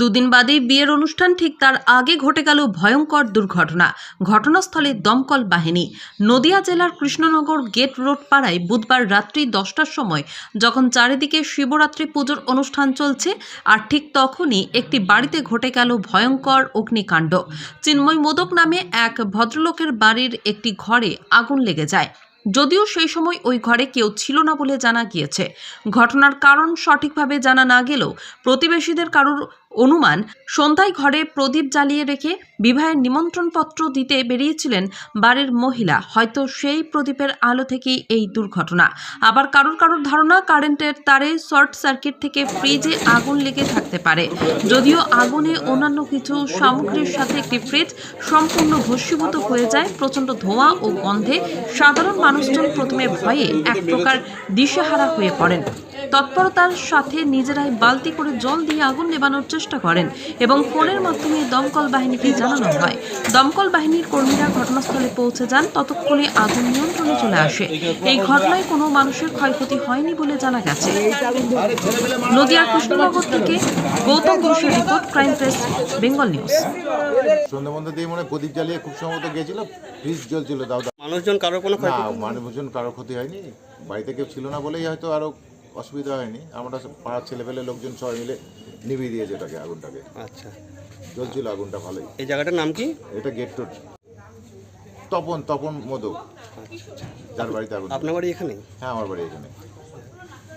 দুদিন বাদেই বিয়ের অনুষ্ঠান, ঠিক তার আগে ঘটে গেল ভয়ঙ্কর দুর্ঘটনা। ঘটনাস্থলে দমকল বাহিনী। নদিয়া জেলার কৃষ্ণনগর গেট রোড পাড়ায় বুধবার রাত্রি 10টার সময় যখন চারিদিকে শিবরাত্রি পুজোর অনুষ্ঠান চলছে, আর ঠিক তখনই একটি বাড়িতে ঘটে গেল ভয়ঙ্কর অগ্নিকাণ্ড। চিন্ময় মোদক নামে এক ভদ্রলোকের বাড়ির একটি ঘরে আগুন লেগে যায়। যদিও সেই সময় ওই ঘরে কেউ ছিল না বলে জানা গিয়েছে। ঘটনার কারণ সঠিকভাবে জানা না গেলেও প্রতিবেশীদের কারোর অনুমান, সন্ধ্যায় ঘরে প্রদীপ জ্বালিয়ে রেখে বিবাহের নিমন্ত্রণপত্র দিতে বেরিয়েছিলেন বাড়ির মহিলা। হয়তো সেই প্রদীপের আলো থেকেই এই দুর্ঘটনা। আবার কারোর ধারণা, কারেন্টের তারে শর্ট সার্কিট থেকে ফ্রিজে আগুন লেগে থাকতে পারে। যদিও আগুনে অন্যান্য কিছু সামগ্রীর সাথে একটি ফ্রিজ সম্পূর্ণ ভস্মীভূত হয়ে যায়। প্রচণ্ড ধোঁয়া ও গন্ধে সাধারণ মানুষজন প্রথমে ভয়ে এক প্রকার দিশেহারা হয়ে পড়েন। তৎপরতার সাথে নিজেরাই বালতি করে জল দিয়ে আগুন নেভানোর চেষ্টা করেন এবং ফোনের মাধ্যমে দমকল বাহিনীকে জানানো হয়। দমকল বাহিনীর কর্মীরা ঘটনাস্থলে পৌঁছে যান। ততক্ষণে আগুন নিয়ন্ত্রণে চলে আসে। এই ঘটনায় কোনো মানুষের ক্ষয়ক্ষতি হয়নি বলে জানা গেছে। নদিয়ার কৃষ্ণনগর থেকে গৌতম ঘোষের report, crime press, Bengal news. সন্ধ্যা দিয়ে মনে প্রদীপ জ্বালিয়ে খুব সম্ভবত গিয়েছিল, ফ্রিজ জ্বলছিল। মানুষজন কারো কোনো মানুষজন কারো ক্ষতি হয়নি, বাড়িতে কেউ ছিল না বলেই হয়তো আরো অসুবিধা হয়নি। আমরা পাড়ার ছেলেপেলে লোকজন সবাই মিলে নিভিয়ে দিয়েছে এটাকে, আগুনটাকে। আচ্ছা, জ্বলছিল আগুনটা ভালোই। এই জায়গাটার নাম কি? এটা গেট রোড। তপন মোদক, যার বাড়িতে আগুন। আপনার বাড়ি এখানে? হ্যাঁ, আমার বাড়ি এখানে।